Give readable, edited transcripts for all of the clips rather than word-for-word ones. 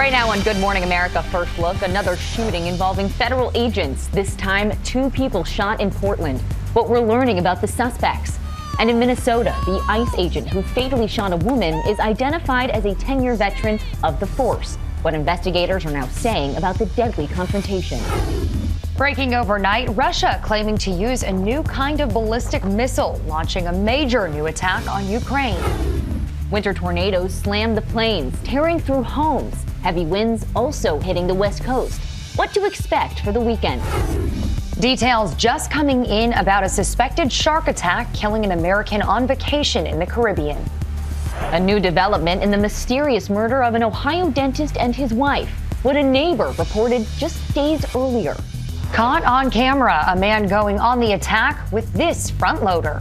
Right now on Good Morning America First Look, another shooting involving federal agents. This time, 2 people shot in Portland. What we're learning about the suspects. And in Minnesota, the ICE agent who fatally shot a woman is identified as a 10-year veteran of the force. What investigators are now saying about the deadly confrontation. Breaking overnight, Russia claiming to use a new kind of ballistic missile, launching a major new attack on Ukraine. Winter tornadoes slammed the plains, tearing through homes. Heavy winds also hitting the West Coast. What to expect for the weekend? Details just coming in about a suspected shark attack killing an American on vacation in the Caribbean. A new development in the mysterious murder of an Ohio dentist and his wife. What a neighbor reported just days earlier. Caught on camera, a man going on the attack with this front loader.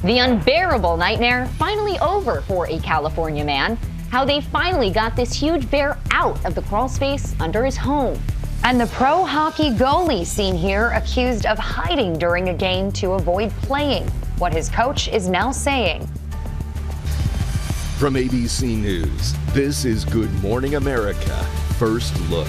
The unbearable nightmare finally over for a California man. How they finally got this huge bear out of the crawl space under his home. And the pro hockey goalie seen here accused of hiding during a game to avoid playing. What his coach is now saying. From ABC News, this is Good Morning America First Look.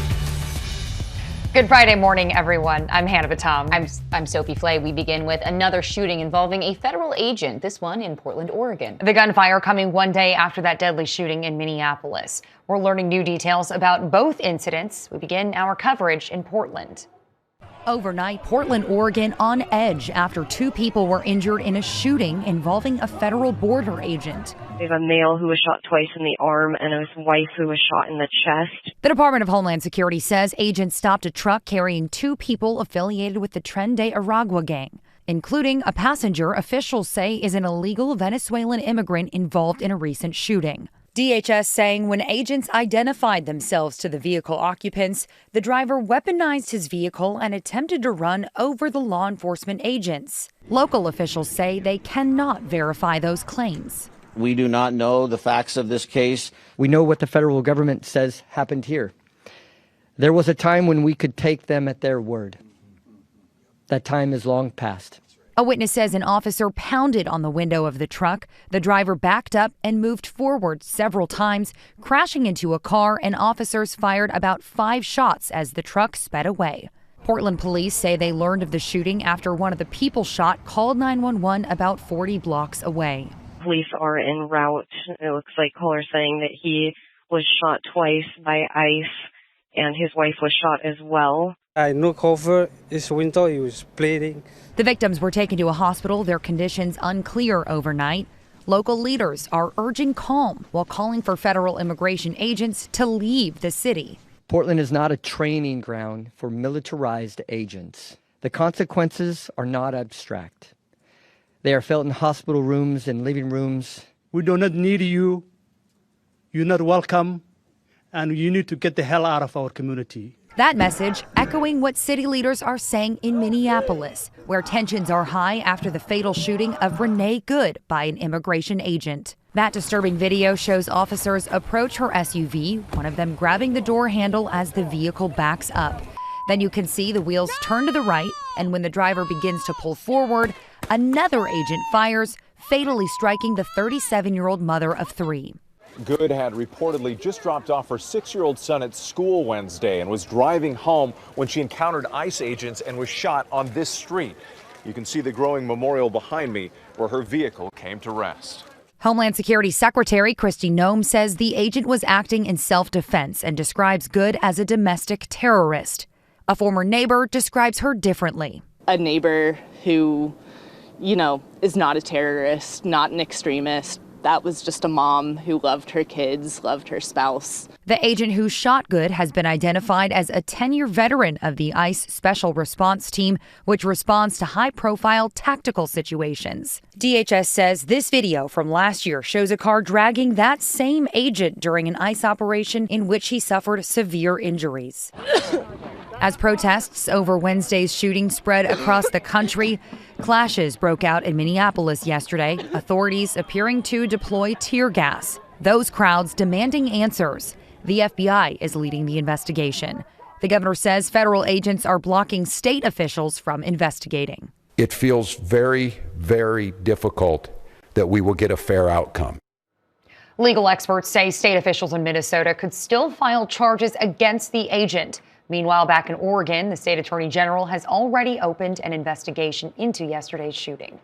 Good Friday morning, everyone. I'm Hannah Batam. I'm Sophie Flay. We begin with another shooting involving a federal agent, this one in Portland, Oregon. The gunfire coming one day after that deadly shooting in Minneapolis. We're learning new details about both incidents. We begin our coverage in Portland. Overnight, Portland, Oregon on edge after 2 people were injured in a shooting involving a federal border agent. We have a male who was shot twice in the arm and his wife who was shot in the chest. The Department of Homeland Security says agents stopped a truck carrying 2 people affiliated with the Tren de Aragua gang, including a passenger officials say is an illegal Venezuelan immigrant involved in a recent shooting. DHS saying when agents identified themselves to the vehicle occupants, the driver weaponized his vehicle and attempted to run over the law enforcement agents. Local officials say they cannot verify those claims. We do not know the facts of this case. We know what the federal government says happened here. There was a time when we could take them at their word. That time is long past. A witness says an officer pounded on the window of the truck. The driver backed up and moved forward several times, crashing into a car, and officers fired about 5 shots as the truck sped away. Portland police say they learned of the shooting after one of the people shot called 911 about 40 blocks away. Police are en route. It looks like callers saying that he was shot twice by ICE and his wife was shot as well. I looked over his window, he was bleeding. The victims were taken to a hospital, their conditions unclear overnight. Local leaders are urging calm while calling for federal immigration agents to leave the city. Portland is not a training ground for militarized agents. The consequences are not abstract. They are felt in hospital rooms and living rooms. We do not need you. You're not welcome. And you need to get the hell out of our community. That message echoing what city leaders are saying in Minneapolis, where tensions are high after the fatal shooting of Renee Good by an immigration agent. That disturbing video shows officers approach her SUV, one of them grabbing the door handle as the vehicle backs up. Then you can see the wheels turn to the right, and when the driver begins to pull forward, another agent fires, fatally striking the 37-year-old mother of 3. Good had reportedly just dropped off her 6-year-old son at school Wednesday and was driving home when she encountered ICE agents and was shot on this street. You can see the growing memorial behind me where her vehicle came to rest. Homeland Security Secretary Kristi Noem says the agent was acting in self-defense and describes Good as a domestic terrorist. A former neighbor describes her differently. A neighbor who, is not a terrorist, not an extremist. That was just a mom who loved her kids, loved her spouse. The agent who shot Good has been identified as a 10-year veteran of the ICE Special Response Team, which responds to high-profile tactical situations. DHS says this video from last year shows a car dragging that same agent during an ICE operation in which he suffered severe injuries. As protests over Wednesday's shooting spread across the country, clashes broke out in Minneapolis yesterday, authorities appearing to deploy tear gas. Those crowds demanding answers. The FBI is leading the investigation. The governor says federal agents are blocking state officials from investigating. It feels very, very difficult that we will get a fair outcome. Legal experts say state officials in Minnesota could still file charges against the agent. Meanwhile, back in Oregon, the state attorney general has already opened an investigation into yesterday's shooting.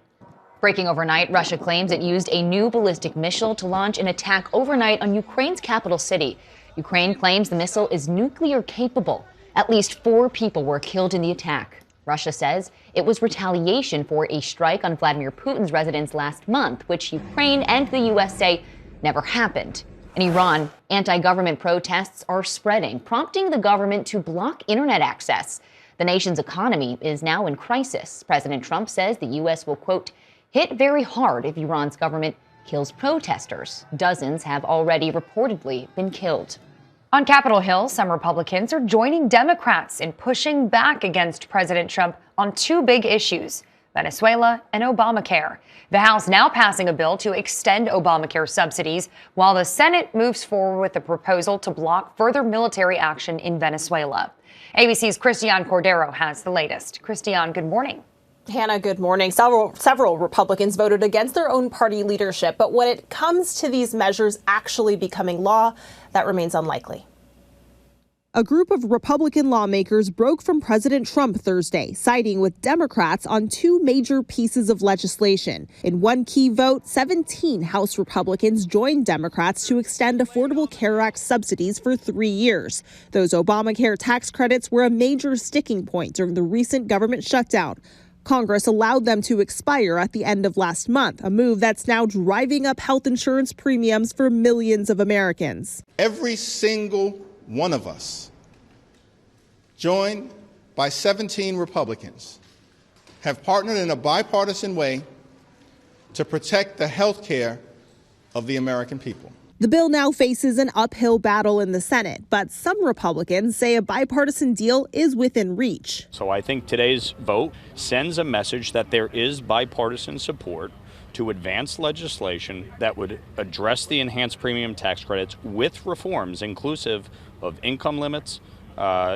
Breaking overnight, Russia claims it used a new ballistic missile to launch an attack overnight on Ukraine's capital city. Ukraine claims the missile is nuclear capable. At least 4 people were killed in the attack. Russia says it was retaliation for a strike on Vladimir Putin's residence last month, which Ukraine and the U.S. say never happened. In Iran, anti-government protests are spreading, prompting the government to block internet access. The nation's economy is now in crisis. President Trump says the U.S. will, quote, hit very hard if Iran's government kills protesters. Dozens have already reportedly been killed. On Capitol Hill, some Republicans are joining Democrats in pushing back against President Trump on 2 big issues, Venezuela and Obamacare. The House now passing a bill to extend Obamacare subsidies, while the Senate moves forward with a proposal to block further military action in Venezuela. ABC's Christiane Cordero has the latest. Christiane, good morning. Hannah, good morning. Several Republicans voted against their own party leadership, but when it comes to these measures actually becoming law, that remains unlikely. A group of Republican lawmakers broke from President Trump Thursday, siding with Democrats on 2 major pieces of legislation. In one key vote, 17 House Republicans joined Democrats to extend Affordable Care Act subsidies for 3 years. Those Obamacare tax credits were a major sticking point during the recent government shutdown. Congress allowed them to expire at the end of last month, a move that's now driving up health insurance premiums for millions of Americans. Every single one of us, joined by 17 Republicans, have partnered in a bipartisan way to protect the health care of the American people. The bill now faces an uphill battle in the Senate, but some Republicans say a bipartisan deal is within reach. So I think today's vote sends a message that there is bipartisan support to advance legislation that would address the enhanced premium tax credits with reforms inclusive of income limits,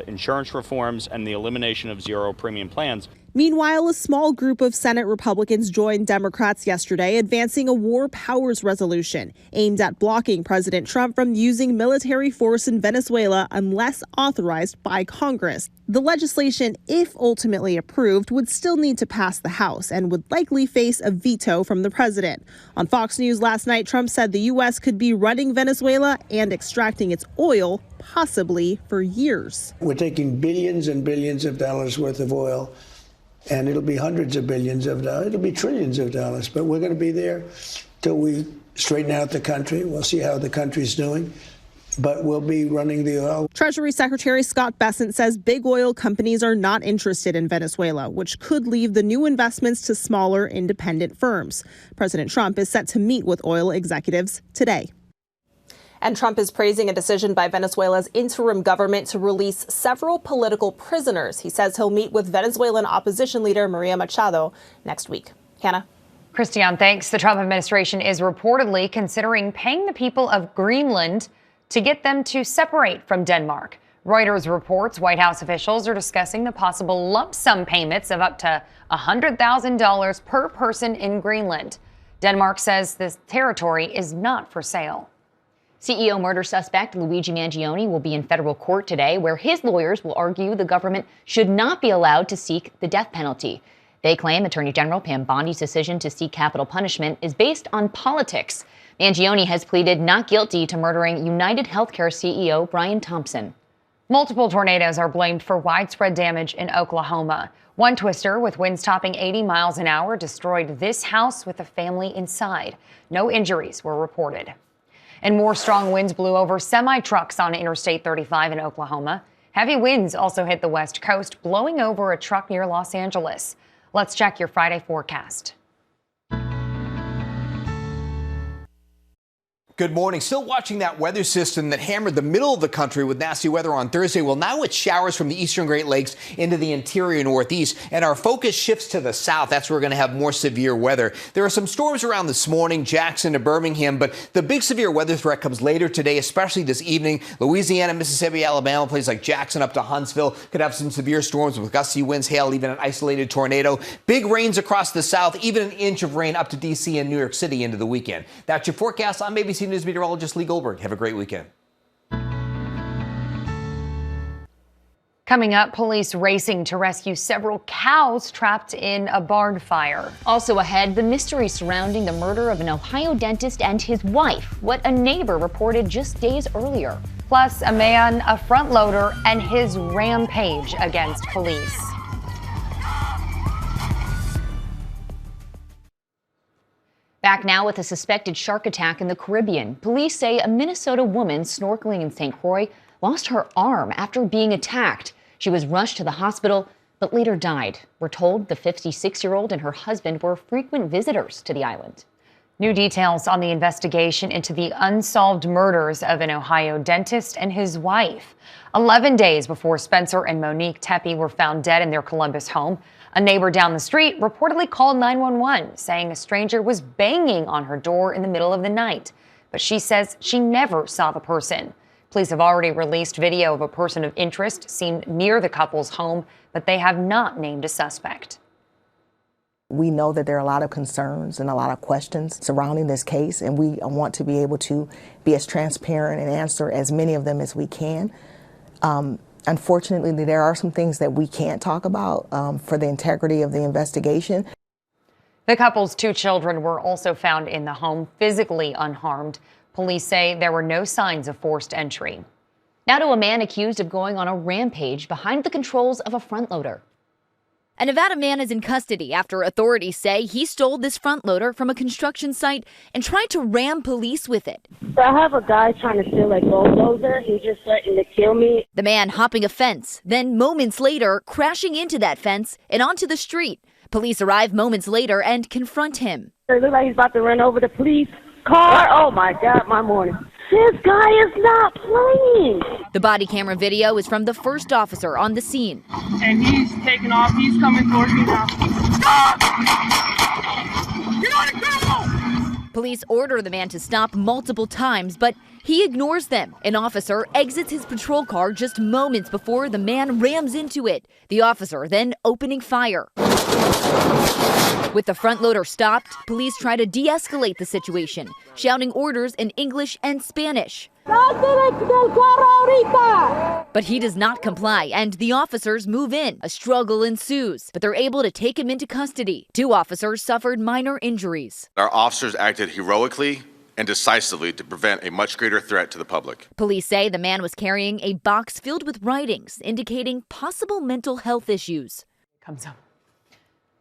insurance reforms, and the elimination of zero premium plans. Meanwhile, a small group of Senate Republicans joined Democrats yesterday, advancing a war powers resolution aimed at blocking President Trump from using military force in Venezuela unless authorized by Congress. The legislation, if ultimately approved, would still need to pass the House and would likely face a veto from the president. On Fox News last night, Trump said the U.S. could be running Venezuela and extracting its oil, possibly for years. We're taking billions and billions of dollars worth of oil, and it'll be hundreds of billions of dollars. It'll be trillions of dollars, but we're going to be there till we straighten out the country. We'll see how the country's doing, but we'll be running the oil. Treasury Secretary Scott Bessent says big oil companies are not interested in Venezuela, which could leave the new investments to smaller independent firms. President Trump is set to meet with oil executives today. And Trump is praising a decision by Venezuela's interim government to release several political prisoners. He says he'll meet with Venezuelan opposition leader Maria Machado next week. Hannah? Christiane, thanks. The Trump administration is reportedly considering paying the people of Greenland to get them to separate from Denmark. Reuters reports White House officials are discussing the possible lump sum payments of up to $100,000 per person in Greenland. Denmark says this territory is not for sale. CEO murder suspect Luigi Mangione will be in federal court today, where his lawyers will argue the government should not be allowed to seek the death penalty. They claim Attorney General Pam Bondi's decision to seek capital punishment is based on politics. Mangione has pleaded not guilty to murdering United Healthcare CEO Brian Thompson. Multiple tornadoes are blamed for widespread damage in Oklahoma. One twister with winds topping 80 miles an hour destroyed this house with a family inside. No injuries were reported. And more strong winds blew over semi-trucks on Interstate 35 in Oklahoma. Heavy winds also hit the West Coast, blowing over a truck near Los Angeles. Let's check your Friday forecast. Good morning. Still watching that weather system that hammered the middle of the country with nasty weather on Thursday. Well, now it's showers from the eastern Great Lakes into the interior Northeast, and our focus shifts to the south. That's where we're going to have more severe weather. There are some storms around this morning, Jackson to Birmingham, but the big severe weather threat comes later today, especially this evening. Louisiana, Mississippi, Alabama, places like Jackson up to Huntsville could have some severe storms with gusty winds, hail, even an isolated tornado. Big rains across the south, even an inch of rain up to D.C. and New York City into the weekend. That's your forecast on ABC ABC News meteorologist Lee Goldberg. Have a great weekend. Coming up, police racing to rescue several cows trapped in a barn fire. Also ahead, the mystery surrounding the murder of an Ohio dentist and his wife, what a neighbor reported just days earlier. Plus, a man, a front loader, and his rampage against police. Back now with a suspected shark attack in the Caribbean. Police say a Minnesota woman snorkeling in St. Croix lost her arm after being attacked. She was rushed to the hospital, but later died. We're told the 56-year-old and her husband were frequent visitors to the island. New details on the investigation into the unsolved murders of an Ohio dentist and his wife. 11 days before Spencer and Monique Tepe were found dead in their Columbus home, a neighbor down the street reportedly called 911, saying a stranger was banging on her door in the middle of the night. But she says she never saw the person. Police have already released video of a person of interest seen near the couple's home, but they have not named a suspect. We know that there are a lot of concerns and a lot of questions surrounding this case, and we want to be able to be as transparent and answer as many of them as we can. Unfortunately, there are some things that we can't talk about for the integrity of the investigation. The couple's 2 children were also found in the home, physically unharmed. Police say there were no signs of forced entry. Now to a man accused of going on a rampage behind the controls of a front loader. A Nevada man is in custody after authorities say he stole this front loader from a construction site and tried to ram police with it. So I have a guy trying to steal a bulldozer. He's just threatening to kill me. The man hopping a fence, then moments later crashing into that fence and onto the street. Police arrive moments later and confront him. It looks like he's about to run over the police car. Oh my God, my morning. This guy is not playing. The body camera video is from the first officer on the scene. And he's taking off. He's coming towards me now. Stop! Get on the ground! Police order the man to stop multiple times, but he ignores them. An officer exits his patrol car just moments before the man rams into it. The officer then opening fire. With the front loader stopped, police try to de-escalate the situation, shouting orders in English and Spanish. But he does not comply, and the officers move in. A struggle ensues, but they're able to take him into custody. 2 officers suffered minor injuries. Our officers acted heroically and decisively to prevent a much greater threat to the public. Police say the man was carrying a box filled with writings indicating possible mental health issues. Comes up.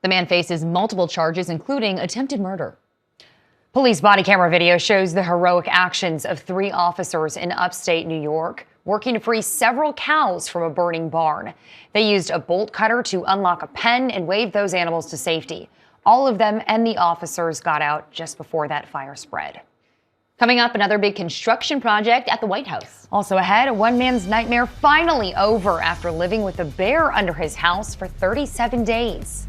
The man faces multiple charges, including attempted murder. Police body camera video shows the heroic actions of 3 officers in upstate New York working to free several cows from a burning barn. They used a bolt cutter to unlock a pen and wave those animals to safety. All of them and the officers got out just before that fire spread. Coming up, another big construction project at the White House. Also ahead, one man's nightmare finally over after living with a bear under his house for 37 days.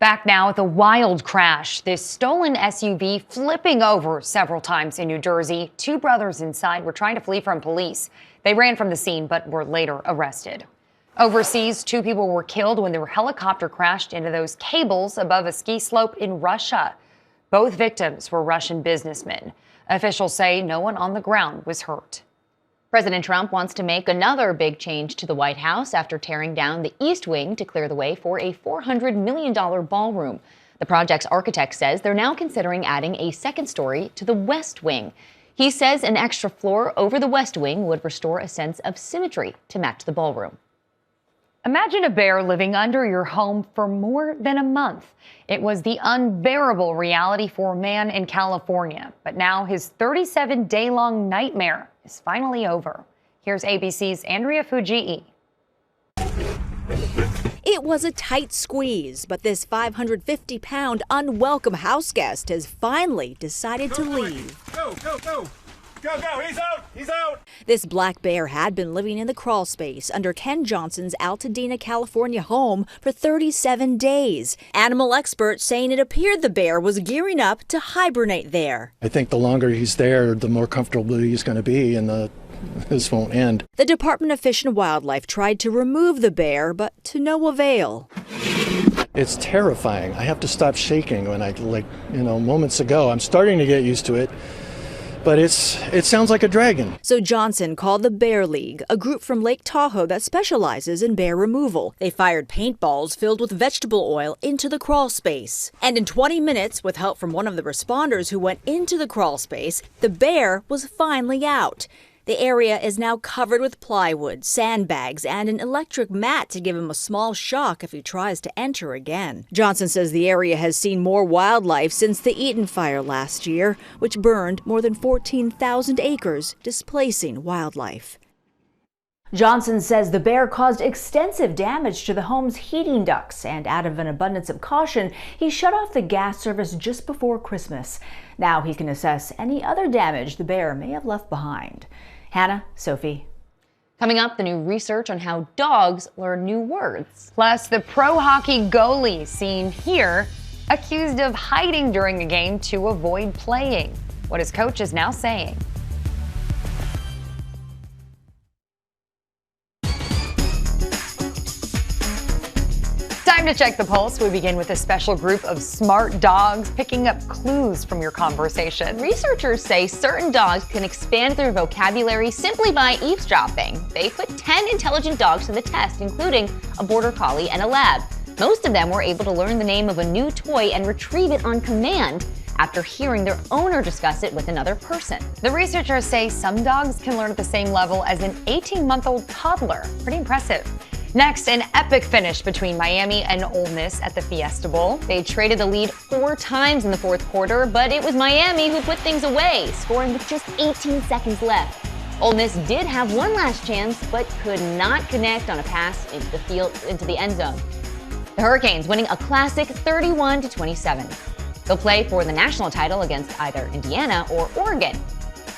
Back now with a wild crash. This stolen SUV flipping over several times in New Jersey. 2 brothers inside were trying to flee from police. They ran from the scene but were later arrested. Overseas, 2 people were killed when their helicopter crashed into those cables above a ski slope in Russia. Both victims were Russian businessmen. Officials say no one on the ground was hurt. President Trump wants to make another big change to the White House after tearing down the East Wing to clear the way for a $400 million ballroom. The project's architect says they're now considering adding a second story to the West Wing. He says an extra floor over the West Wing would restore a sense of symmetry to match the ballroom. Imagine a bear living under your home for more than a month. It was the unbearable reality for a man in California. But now his 37-day-long nightmare is finally over. Here's ABC's Andrea Fujii. It was a tight squeeze, but this 550-pound unwelcome house guest has finally decided to leave. Go, go, go. Go, go, he's out, he's out! This black bear had been living in the crawl space under Ken Johnson's Altadena, California home for 37 days. Animal experts saying it appeared the bear was gearing up to hibernate there. I think the longer he's there, the more comfortable he's going to be, and this won't end. The Department of Fish and Wildlife tried to remove the bear, but to no avail. It's terrifying. I have to stop shaking when moments ago. I'm starting to get used to it, but it sounds like a dragon. So Johnson called the Bear League, a group from Lake Tahoe that specializes in bear removal. They fired paintballs filled with vegetable oil into the crawl space. And in 20 minutes, with help from one of the responders who went into the crawl space, the bear was finally out. The area is now covered with plywood, sandbags, and an electric mat to give him a small shock if he tries to enter again. Johnson says the area has seen more wildlife since the Eaton fire last year, which burned more than 14,000 acres, displacing wildlife. Johnson says the bear caused extensive damage to the home's heating ducts, and out of an abundance of caution, he shut off the gas service just before Christmas. Now he can assess any other damage the bear may have left behind. Hannah, Sophie. Coming up, the new research on how dogs learn new words. Plus, the pro hockey goalie seen here, accused of hiding during a game to avoid playing. What his coach is now saying. Time to check the pulse. We begin with a special group of smart dogs picking up clues from your conversation. Researchers say certain dogs can expand their vocabulary simply by eavesdropping. They put 10 intelligent dogs to the test, including a border collie and a lab. Most of them were able to learn the name of a new toy and retrieve it on command after hearing their owner discuss it with another person. The researchers say some dogs can learn at the same level as an 18-month-old toddler. Pretty impressive. Next, an epic finish between Miami and Ole Miss at the Fiesta Bowl. They traded the lead 4 times in the fourth quarter, but it was Miami who put things away, scoring with just 18 seconds left. Ole Miss did have one last chance, but could not connect on a pass into the end zone. The Hurricanes winning a classic 31-27. They'll play for the national title against either Indiana or Oregon.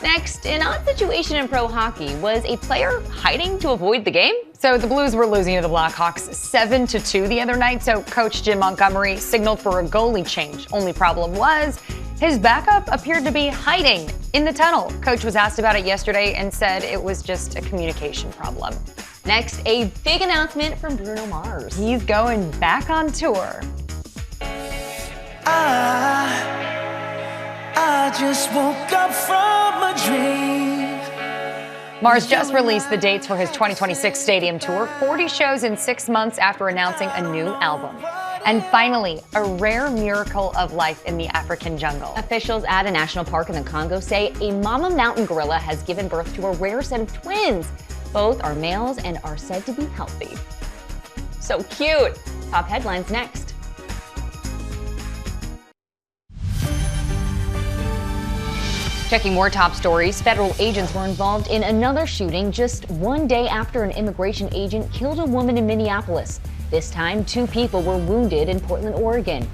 Next, an odd situation in pro hockey. Was a player hiding to avoid the game? So the Blues were losing to the Blackhawks 7-2 the other night, so Coach Jim Montgomery signaled for a goalie change. Only problem was his backup appeared to be hiding in the tunnel. Coach was asked about it yesterday and said it was just a communication problem. Next, a big announcement from Bruno Mars. He's going back on tour. I just woke up from a dream. Mars just released the dates for his 2026 stadium tour, 40 shows in 6 months after announcing a new album. And finally, a rare miracle of life in the African jungle. Officials at a national park in the Congo say a mama mountain gorilla has given birth to a rare set of twins. Both are males and are said to be healthy. So cute. Top headlines next. Checking more top stories, federal agents were involved in another shooting just one day after an immigration agent killed a woman in Minneapolis. This time, 2 people were wounded in Portland, Oregon.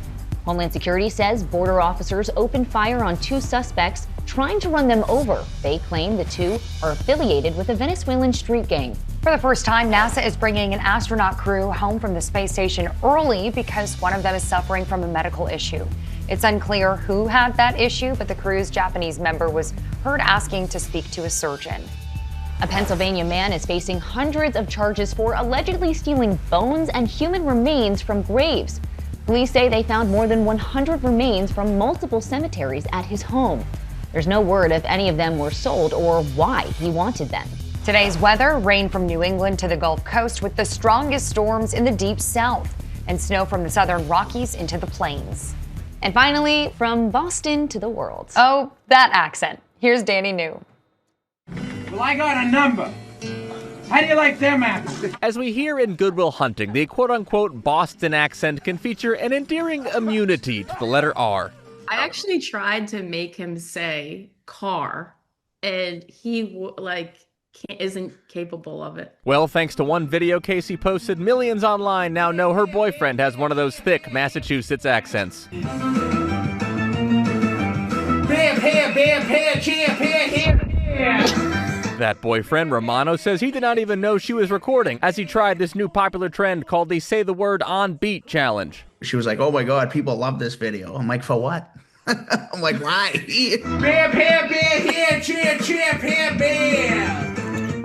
Homeland Security says border officers opened fire on 2 suspects, trying to run them over. They claim the 2 are affiliated with a Venezuelan street gang. For the first time, NASA is bringing an astronaut crew home from the space station early because one of them is suffering from a medical issue. It's unclear who had that issue, but the crew's Japanese member was heard asking to speak to a surgeon. A Pennsylvania man is facing hundreds of charges for allegedly stealing bones and human remains from graves. Police say they found more than 100 remains from multiple cemeteries at his home. There's no word if any of them were sold or why he wanted them. Today's weather, rain from New England to the Gulf Coast with the strongest storms in the deep south, and snow from the southern Rockies into the plains. And finally, from Boston to the world. Oh, that accent. Here's Danny New. Well, I got a number. How do you like them apples? As we hear in Good Will Hunting, the quote-unquote Boston accent can feature an endearing immunity to the letter R. I actually tried to make him say car, and he isn't capable of it. Well, thanks to one video Casey posted, millions online now know her boyfriend has one of those thick Massachusetts accents. That boyfriend, Romano, says he did not even know she was recording as he tried this new popular trend called the Say the Word on Beat challenge. She was like, oh my God, people love this video. I'm like, for what? I'm like, why?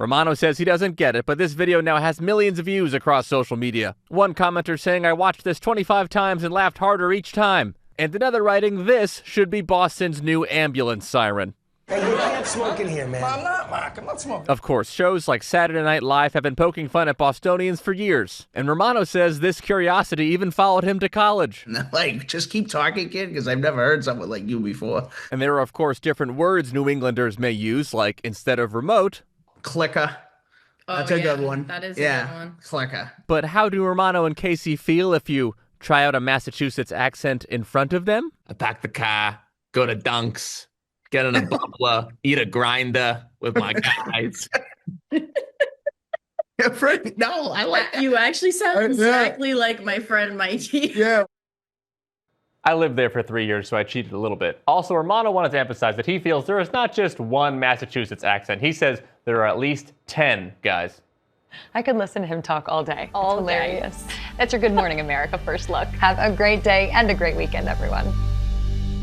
Romano says he doesn't get it, but this video now has millions of views across social media. One commenter saying, "I watched this 25 times and laughed harder each time." And another writing, "This should be Boston's new ambulance siren." Hey, you can't smoke in here, man. I'm not, Mark. I'm not smoking. Of course, shows like Saturday Night Live have been poking fun at Bostonians for years. And Romano says this curiosity even followed him to college. Like, just keep talking, kid, because I've never heard someone like you before. And there are, of course, different words New Englanders may use, like instead of remote, clicker. That's a good one. That is a good one. Clicker. But how do Romano and Casey feel if you try out a Massachusetts accent in front of them? I park the car, go to Dunks, get in a bubbler, eat a grinder with my guys. No, I like that. You actually sound exactly like my friend Mikey. Yeah. I lived there for 3 years, so I cheated a little bit. Also, Romano wanted to emphasize that he feels there is not just one Massachusetts accent. He says there are at least 10, guys. I could listen to him talk all day. All Hilarious. day. That's your Good Morning America First Look. Have a great day and a great weekend, everyone.